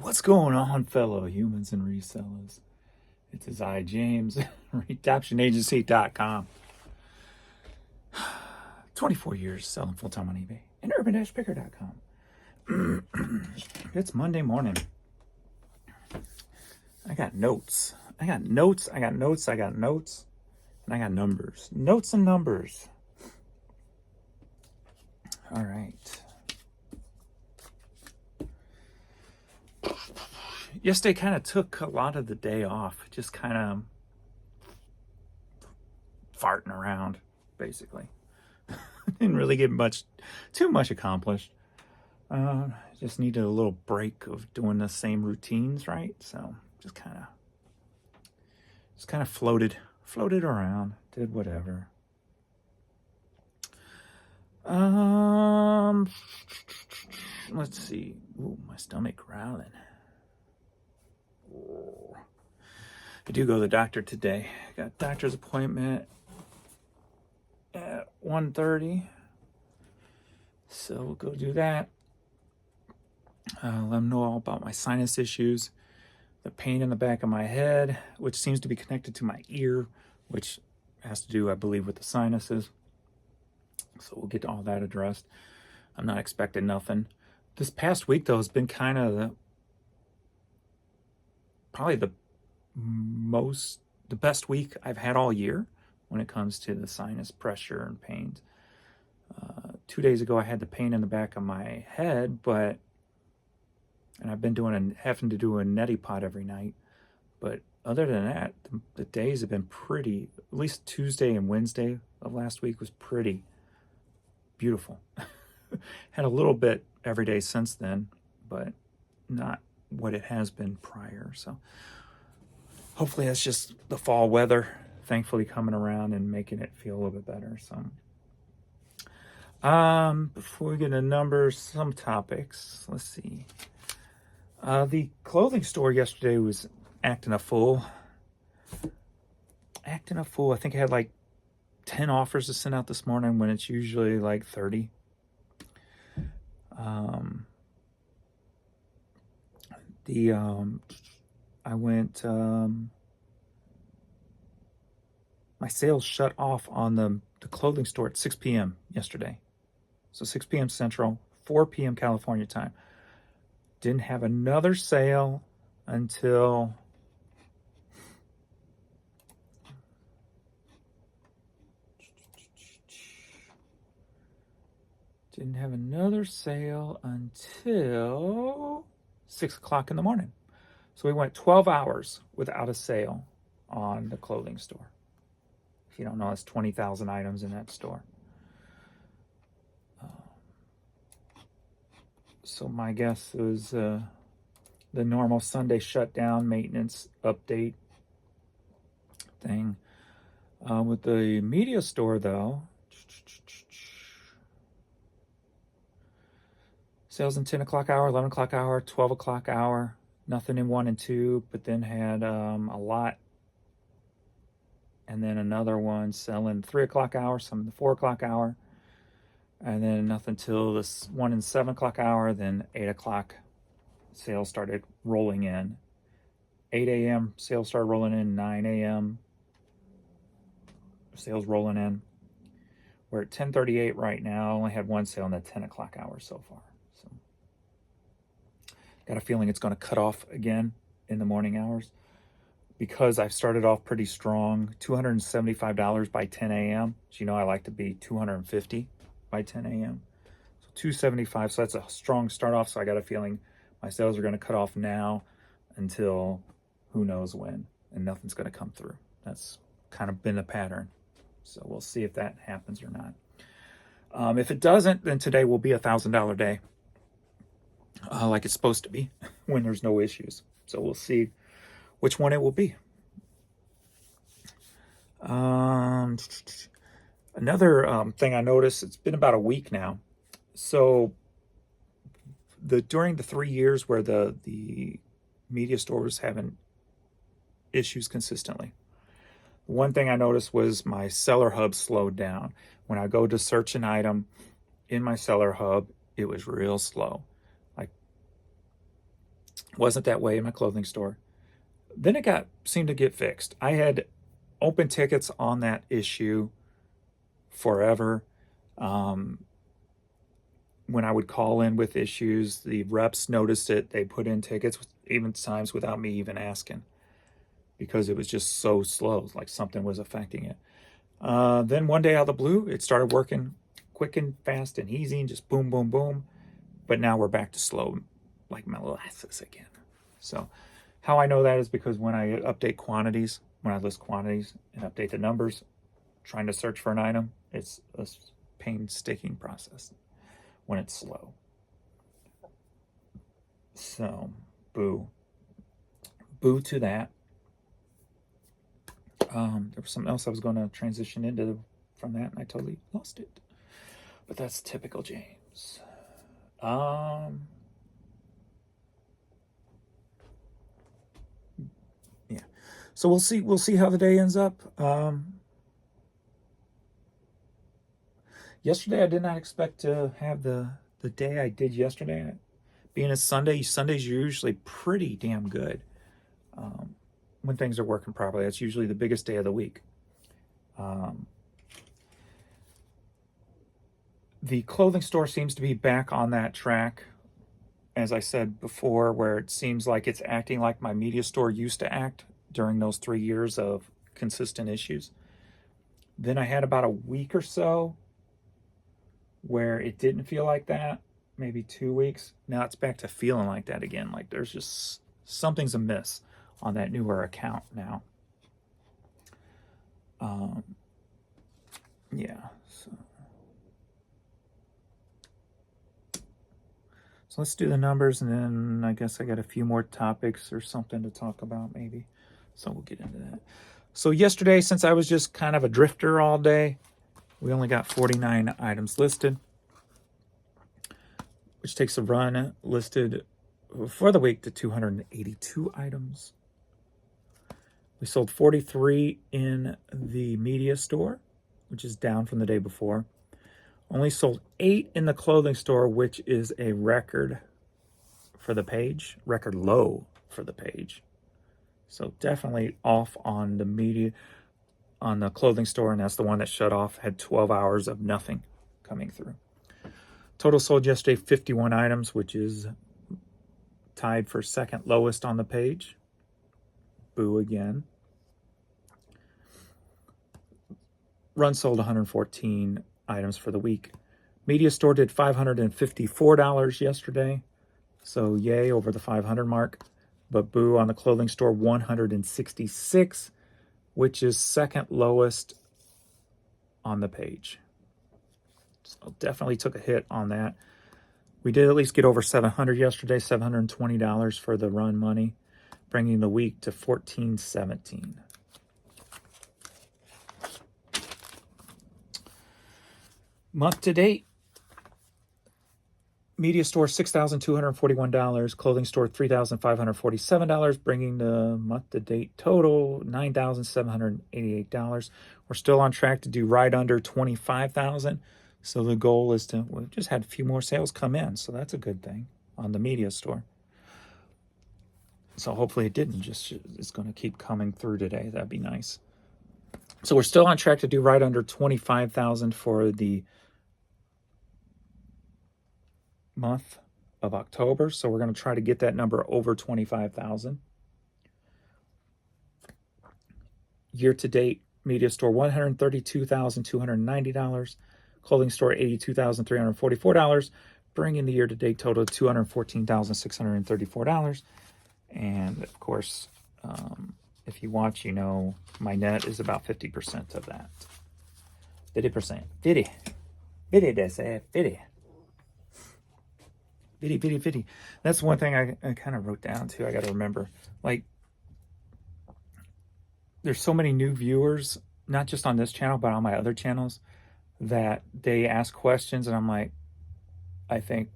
What's going on, fellow humans and resellers? It's his I, James, redemptionagency.com. 24 years selling full-time on eBay and urban-picker.com. It's Monday morning. I got notes. And I got numbers. Notes and numbers. All right. Yesterday kind of took a lot of the day off, just kind of farting around, basically. Didn't really get too much accomplished. Just needed a little break of doing the same routines, right? So just kind of floated around, did whatever. Let's see. Ooh, my stomach growling. I do go to the doctor today. Got a doctor's appointment at 1:30. So we'll go do that. Let them know all about my sinus issues, the pain in the back of my head, which seems to be connected to my ear, which has to do, I believe, with the sinuses. So we'll get all that addressed. I'm not expecting nothing. This past week, though, has been kind of probably the best week I've had all year when it comes to the sinus pressure and pains. 2 days ago, I had the pain in the back of my head, and I've been having to do a neti pot every night. But other than that, the days have been pretty, at least Tuesday and Wednesday of last week was pretty beautiful. Had a little bit every day since then, but not what it has been prior. So hopefully that's just the fall weather, thankfully coming around and making it feel a little bit better. So before we get into numbers, some topics. Let's see. The clothing store yesterday was acting a fool. I think I had like 10 offers to send out this morning when it's usually like 30. My sales shut off on the clothing store at 6 p.m. yesterday. So 6 p.m. Central, 4 p.m. California time. Didn't have another sale until Didn't have another sale until 6 o'clock in the morning. So we went 12 hours without a sale on the clothing store. If you don't know, it's 20,000 items in that store. So my guess is the normal Sunday shutdown maintenance update thing. With the media store, though, sales in 10 o'clock hour, 11 o'clock hour, 12 o'clock hour, nothing in 1 and 2, but then had a lot. And then another one selling 3 o'clock hour, some in the 4 o'clock hour. And then nothing till this 1 and 7 o'clock hour, then 8 o'clock sales started rolling in. 8 a.m. sales started rolling in, 9 a.m. sales rolling in. We're at 10:38 right now. Only had one sale in the 10 o'clock hour so far. So got a feeling it's going to cut off again in the morning hours because I've started off pretty strong. $275 by 10 a.m. So, I like to be $250 by 10 a.m. So $275. So that's a strong start off. So I got a feeling my sales are going to cut off now until who knows when, and nothing's going to come through. That's kind of been the pattern. So we'll see if that happens or not. If it doesn't, then today will be $1,000 day, like it's supposed to be when there's no issues. So we'll see which one it will be. Another thing I noticed, it's been about a week now. So during the 3 years where the media store was having issues consistently, one thing I noticed was my seller hub slowed down. When I go to search an item in my seller hub, it was real slow. Like Wasn't that way in my clothing store. Then it seemed to get fixed. I had open tickets on that issue forever. Um, when I would call in with issues, the reps noticed it. They put in tickets, even times without me even asking, because it was just so slow, like something was affecting it. Then one day out of the blue, it started working quick and fast and easy and just boom, boom, boom. But now we're back to slow, like molasses again. So how I know that is because when I update quantities, when I list quantities and update the numbers, trying to search for an item, it's a painstaking process when it's slow. So, boo. Boo to that. There was something else I was going to transition into from that, and I totally lost it. But that's typical James. Yeah. So we'll see. We'll see how the day ends up. Yesterday, I did not expect to have the day I did yesterday. Being a Sunday, Sundays are usually pretty damn good when things are working properly. That's usually the biggest day of the week. The clothing store seems to be back on that track, as I said before, where it seems like it's acting like my media store used to act during those 3 years of consistent issues. Then I had about a week or so where it didn't feel like that, maybe 2 weeks. Now it's back to feeling like that again. Like there's just something's amiss on that newer account now. Yeah. So let's do the numbers, and then I guess I got a few more topics or something to talk about maybe. So we'll get into that. So yesterday, since I was just kind of a drifter all day, we only got 49 items listed, which takes the run listed for the week to 282 items. We sold 43 in the media store, which is down from the day before. Only sold 8 in the clothing store, which is a record for the page, record low for the page. So definitely off on the media, on the clothing store, and that's the one that shut off, had 12 hours of nothing coming through. Total sold yesterday 51 items, which is tied for second lowest on the page. Boo again. Run sold 114 items for the week. Media store did $554 yesterday, so yay over the 500 mark. But boo on the clothing store, 166, which is second lowest on the page. So definitely took a hit on that. We did at least get over 700 yesterday, $720 for the run money, bringing the week to 1417. Month to date, media store $6,241, clothing store $3,547, bringing the month to date total $9,788. We're still on track to do right under 25,000. So the goal is to, we've just had a few more sales come in, so that's a good thing on the media store. So hopefully it didn't, just it's going to keep coming through today. That'd be nice. So we're still on track to do right under 25,000 for the month of October. So we're going to try to get that number over 25,000. Year to date, media store $132,290, clothing store $82,344, bringing the year to date total to $214,634. And of course, if you watch, you know my net is about 50% of that. 50%. 50. 50, they say. 50. 50. That's one thing I kind of wrote down too. I got to remember. Like, there's so many new viewers, not just on this channel, but on my other channels, that they ask questions, and I'm like, I think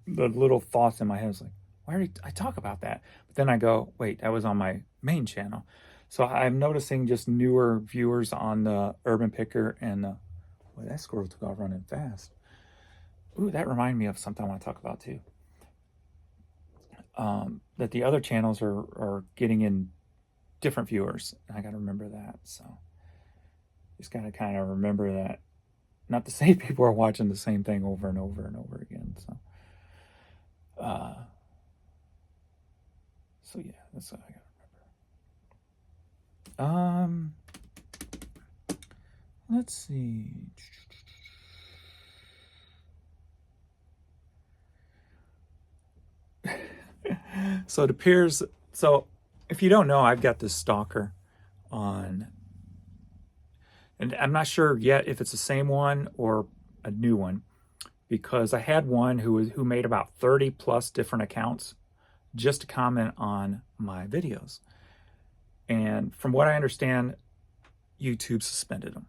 the little thoughts in my head is like, why did I talk about that? But then I go, wait, that was on my main channel. So I'm noticing just newer viewers on the Urban Picker and the, boy, that squirrel took off running fast. Ooh, that reminded me of something I want to talk about too. that the other channels are getting in different viewers. I got to remember that. So just got to kind of remember that not the same people are watching the same thing over and over and over again. Uh, so yeah, that's what I got to remember. Let's see. So it appears. So if you don't know, I've got this stalker on, and I'm not sure yet if it's the same one or a new one, because I had one who made about 30 plus different accounts just to comment on my videos. And from what I understand, YouTube suspended them,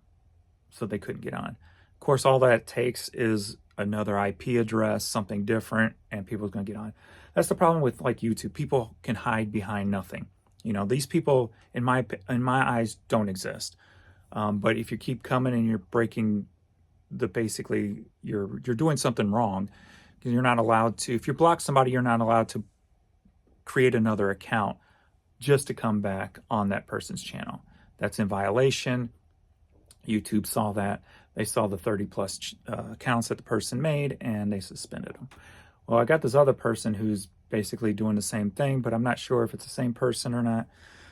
so they couldn't get on. Of course, all that takes is another IP address, something different, and people's going to get on. That's the problem with like YouTube. People can hide behind nothing. You know, these people, in my eyes, don't exist. But if you keep coming and you're breaking basically you're doing something wrong, because you're not allowed to. If you block somebody, you're not allowed to create another account just to come back on that person's channel. That's in violation. YouTube saw that. They saw the 30 plus accounts that the person made, and they suspended them. Well, I got this other person who's basically doing the same thing, but I'm not sure if it's the same person or not.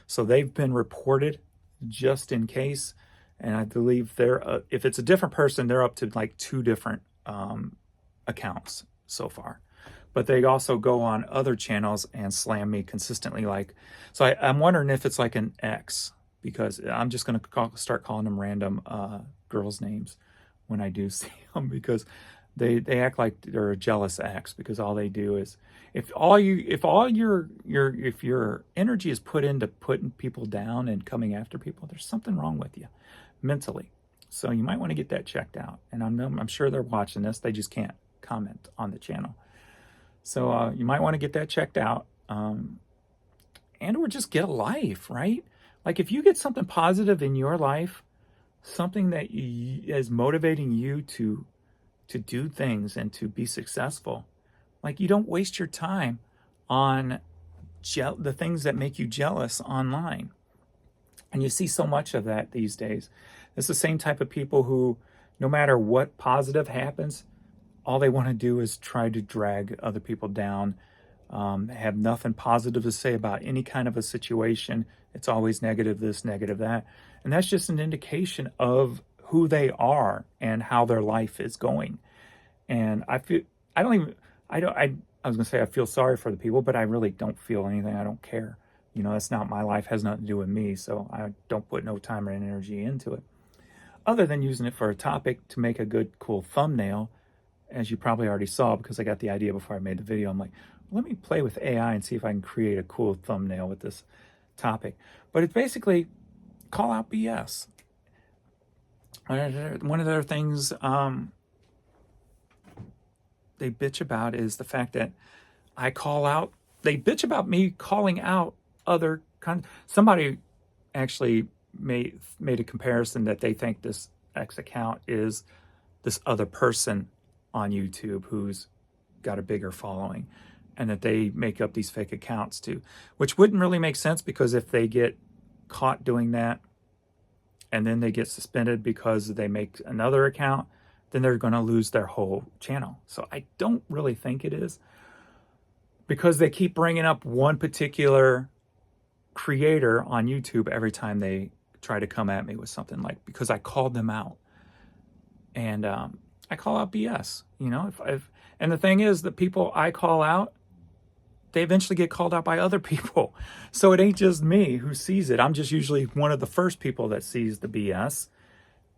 So they've been reported just in case. And I believe if it's a different person, they're up to like 2 different accounts so far. But they also go on other channels and slam me consistently. So I'm wondering if it's like an X, because I'm just going to start calling them random girls' names when I do see them, because they act like they're a jealous ex, because all they do is if your energy is put into putting people down and coming after people, there's something wrong with you mentally. So you might want to get that checked out. And I'm sure they're watching this. They just can't comment on the channel. So you might want to get that checked out, and or just get a life, right? Like if you get something positive in your life, something that is motivating you to do things and to be successful, like you don't waste your time on the things that make you jealous online. And you see so much of that these days. It's the same type of people who, no matter what positive happens, all they want to do is try to drag other people down, have nothing positive to say about any kind of a situation. It's always negative this, negative that. And that's just an indication of who they are and how their life is going. And I was going to say I feel sorry for the people, but I really don't feel anything. I don't care. You know, that's not my life, has nothing to do with me. So I don't put no time or energy into it, other than using it for a topic to make a good, cool thumbnail. As you probably already saw, because I got the idea before I made the video. I'm like, let me play with AI and see if I can create a cool thumbnail with this topic. But it's basically call out BS. One of the things they bitch about is the fact that they bitch about me calling out other somebody actually made a comparison that they think this X account is this other person on YouTube who's got a bigger following, and that they make up these fake accounts too, which wouldn't really make sense, because if they get caught doing that and then they get suspended because they make another account, then they're going to lose their whole channel. So I don't really think it is, because they keep bringing up one particular creator on YouTube every time they try to come at me with something, like because I called them out. And I call out BS, you know. And the thing is, the people I call out, they eventually get called out by other people. So it ain't just me who sees it. I'm just usually one of the first people that sees the BS.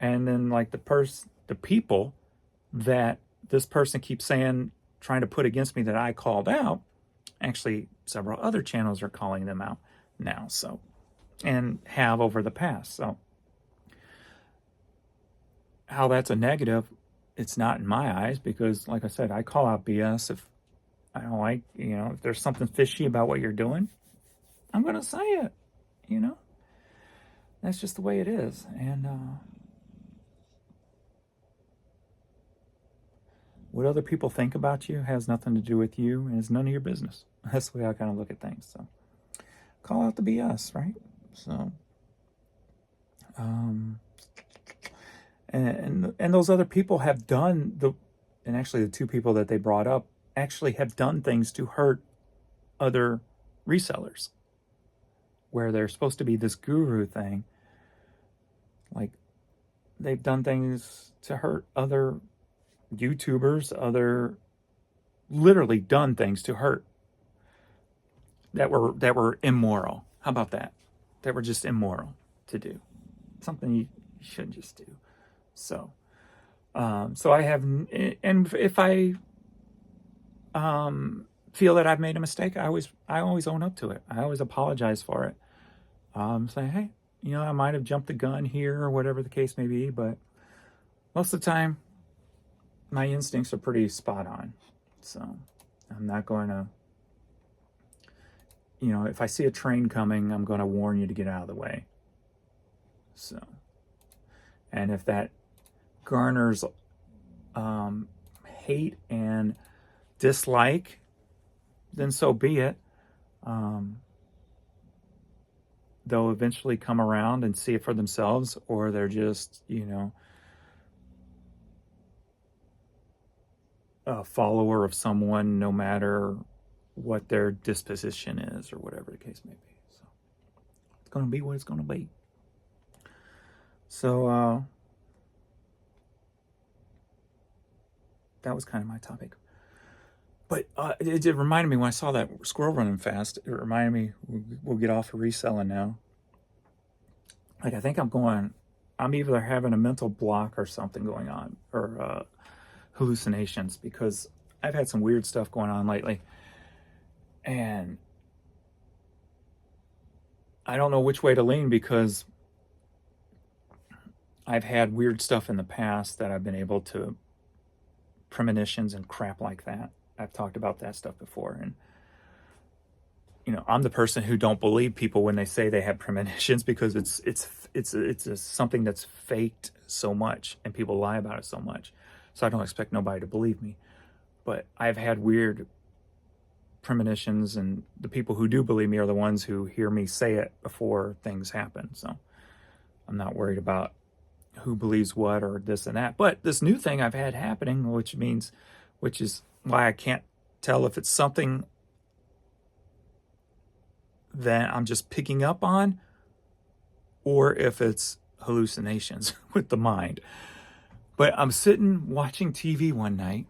And then like the people that this person keeps saying, trying to put against me that I called out, actually several other channels are calling them out now. So, and have over the past. So how that's a negative, it's not in my eyes, because like I said, I call out BS if I don't like, if there's something fishy about what you're doing, I'm going to say it, That's just the way it is. And what other people think about you has nothing to do with you, and it's none of your business. That's the way I kind of look at things. So call out the BS, right? So, um, and those other people have done and actually the two people that they brought up actually have done things to hurt other resellers, where they're supposed to be this guru thing. Like, they've done things to hurt other YouTubers, literally done things to hurt that were immoral. How about that? That were just immoral to do. Something you shouldn't just do. So, so I have, and if I feel that I've made a mistake, I always own up to it. I always apologize for it. Say, hey, I might have jumped the gun here or whatever the case may be, but most of the time, my instincts are pretty spot on. So I'm not going to, if I see a train coming, I'm going to warn you to get out of the way. So, and if that garners hate and dislike, then so be it. They'll eventually come around and see it for themselves, or they're just, a follower of someone, no matter what their disposition is or whatever the case may be. So it's going to be what it's going to be. So that was kind of my topic. But it reminded me when I saw that squirrel running fast, it reminded me, we'll get off of reselling now. Like, I think I'm either having a mental block or something going on, or hallucinations, because I've had some weird stuff going on lately. And I don't know which way to lean, because I've had weird stuff in the past that I've been able to, premonitions and crap like that. I've talked about that stuff before. And, I'm the person who don't believe people when they say they have premonitions, because it's something that's faked so much and people lie about it so much. So I don't expect nobody to believe me. But I've had weird premonitions, and the people who do believe me are the ones who hear me say it before things happen. So I'm not worried about who believes what or this and that. But this new thing I've had happening, which is why I can't tell if it's something that I'm just picking up on, or if it's hallucinations with the mind. But I'm sitting watching TV one night.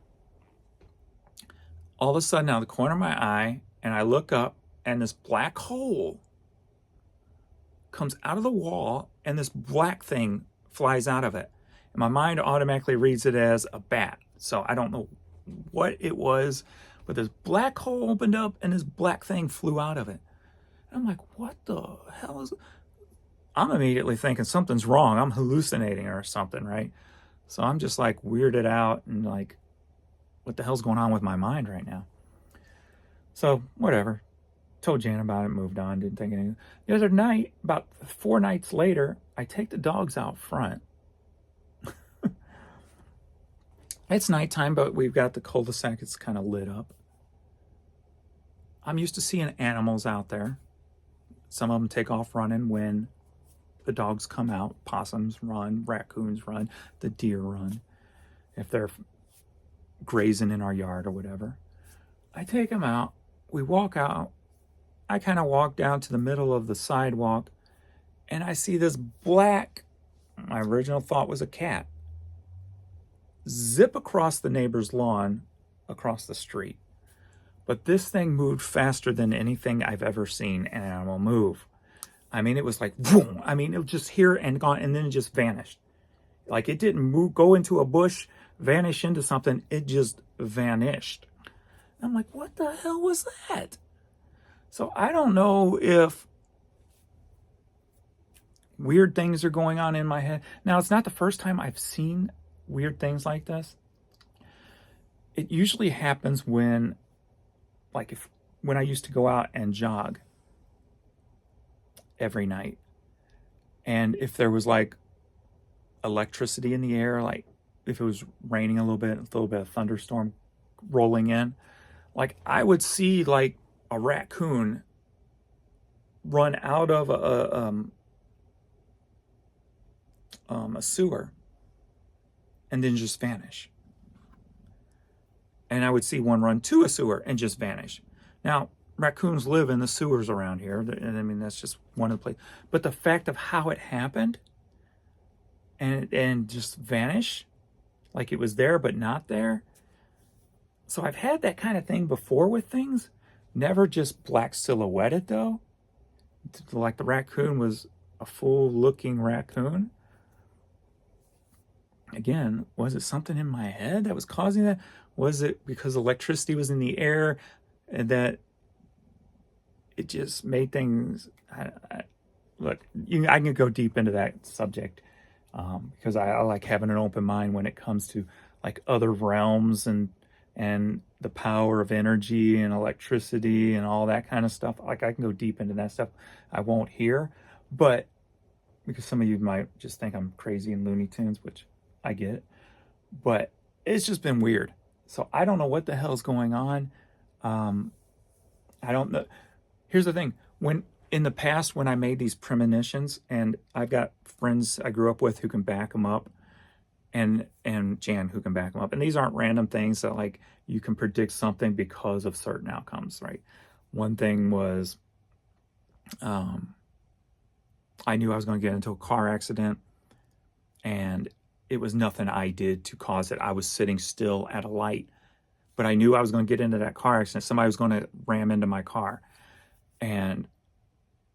All of a sudden, out of the corner of my eye, and I look up, and this black hole comes out of the wall, and this black thing flies out of it. And my mind automatically reads it as a bat. So I don't know what it was, but this black hole opened up, and this black thing flew out of it. And I'm like, what the hell is it? I'm immediately thinking something's wrong. I'm hallucinating or something, right? So I'm just like weirded out and like, what the hell's going on with my mind right now? So whatever. Told Jan about it, moved on, didn't think anything. The other night, about 4 nights later, I take the dogs out front. It's nighttime, but we've got the cul-de-sac. It's kind of lit up. I'm used to seeing animals out there. Some of them take off running when the dogs come out. Possums run, raccoons run, the deer run, if they're grazing in our yard or whatever. I take them out. We walk out. I kind of walk down to the middle of the sidewalk, and I see this black, my original thought was a cat, zip across the neighbor's lawn, across the street. But this thing moved faster than anything I've ever seen an animal move. I mean, it was like, boom. I mean, it was just here and gone, and then it just vanished. Like, it didn't move, go into a bush, vanish into something. It just vanished. I'm like, what the hell was that? So I don't know if weird things are going on in my head. Now, it's not the first time I've seen weird things like this. It usually happens when I used to go out and jog every night. And if there was like electricity in the air, like if it was raining a little bit of thunderstorm rolling in, like I would see like a raccoon run out of a sewer and then just vanish. And I would see one run to a sewer and just vanish. Now, raccoons live in the sewers around here, and I mean, that's just one of the places. But the fact of how it happened and just vanish, like it was there but not there. So I've had that kind of thing before with things. Never just black silhouetted, though. Like the raccoon was a full-looking raccoon. Again, was it something in my head that was causing that? Was it because electricity was in the air and that it just made things... Look, I can go deep into that subject because I like having an open mind when it comes to like other realms and the power of energy and electricity and all that kind of stuff. Like I can go deep into that stuff. I won't here, but because some of you might just think I'm crazy and Looney Tunes, which I get, but it's just been weird. So I don't know what the hell's going on. I don't know. Here's the thing. When in the past, when I made these premonitions, and I've got friends I grew up with who can back them up, and Jan who can back them up. And these aren't random things that like you can predict something because of certain outcomes, right? One thing was I knew I was going to get into a car accident, and it was nothing I did to cause it. I was sitting still at a light, but I knew I was going to get into that car accident. Somebody was going to ram into my car, and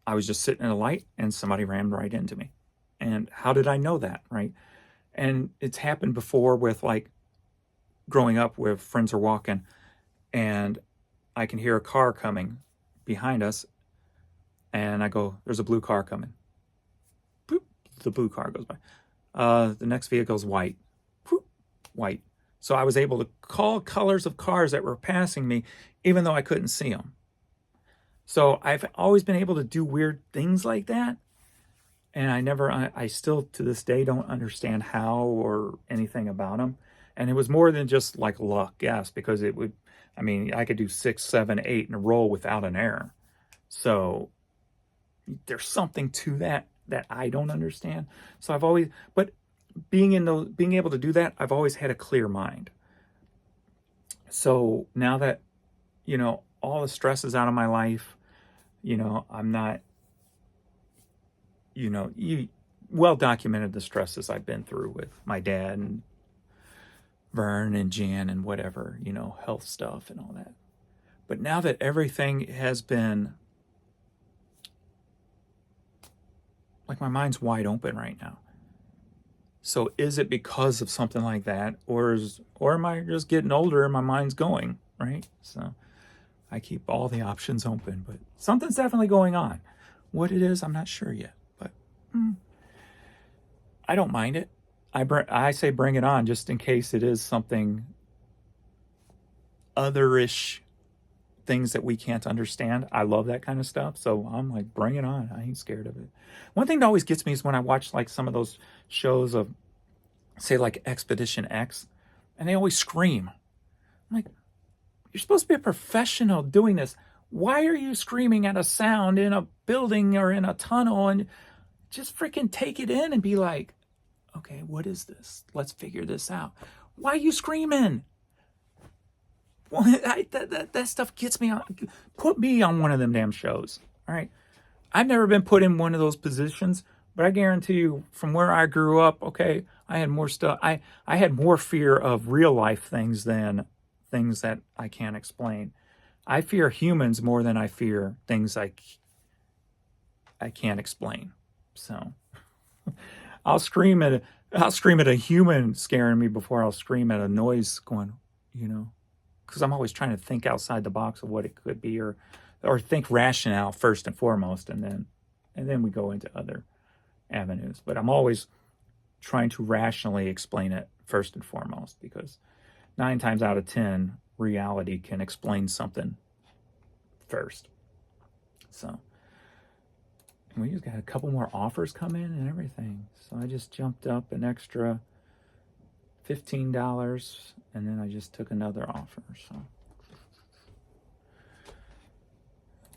I was just sitting at a light, and somebody rammed right into me. And how did I know that, right? And it's happened before with like growing up where friends are walking and I can hear a car coming behind us and I go, there's a blue car coming. Boop, the blue car goes by. The next vehicle is white. Boop, white. So I was able to call colors of cars that were passing me even though I couldn't see them. So I've always been able to do weird things like that. And I still to this day don't understand how or anything about them. And it was more than just like luck, yes, because it would, I mean, I could do 6, 7, 8 in a row without an error. So there's something to that I don't understand. So I've always, but being able to do that, I've always had a clear mind. So now that, all the stress is out of my life, I'm not, you well documented the stresses I've been through with my dad and Vern and Jan and whatever, health stuff and all that. But now that everything has been, like my mind's wide open right now. So is it because of something like that, or am I just getting older and my mind's going, right? So I keep all the options open, but something's definitely going on. What it is, I'm not sure yet. I don't mind it. I say bring it on just in case it is something otherish, things that we can't understand. I love that kind of stuff. So I'm like, bring it on. I ain't scared of it. One thing that always gets me is when I watch like some of those shows of, say, like Expedition X, and they always scream. I'm like, you're supposed to be a professional doing this. Why are you screaming at a sound in a building or in a tunnel? And just freaking take it in and be like, okay, what is this? Let's figure this out. Why are you screaming? Well, that stuff gets me on. Put me on one of them damn shows. All right. I've never been put in one of those positions, but I guarantee you from where I grew up, okay, I had more stuff. I had more fear of real life things than things that I can't explain. I fear humans more than I fear things I can't explain. So I'll scream at a human scaring me before I'll scream at a noise going, because I'm always trying to think outside the box of what it could be, or think rationale first and foremost, and then we go into other avenues. But I'm always trying to rationally explain it first and foremost, because 9 times out of 10, reality can explain something first. So. We just got a couple more offers come in and everything. So I just jumped up an extra $15 and then I just took another offer. So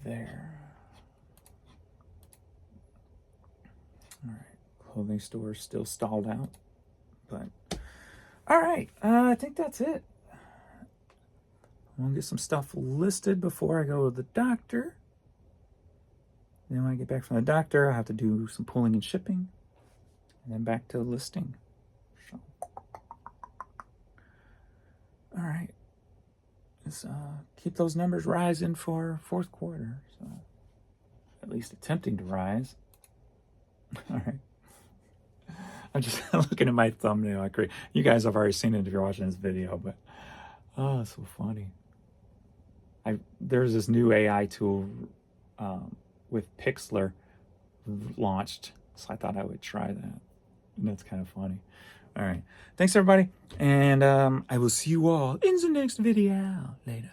there. All right, clothing store still stalled out, but all right, I think that's it. I'm gonna get some stuff listed before I go to the doctor. Then when I get back from the doctor, I have to do some pulling and shipping, and then back to listing. So, all right, let's keep those numbers rising for fourth quarter. So, at least attempting to rise. All right. I'm just looking at my thumbnail. You guys have already seen it if you're watching this video, but oh, it's so funny. There's this new AI tool with Pixlr launched, so I thought I would try that. And that's kind of funny. All right. Thanks, everybody. And I will see you all in the next video. Later.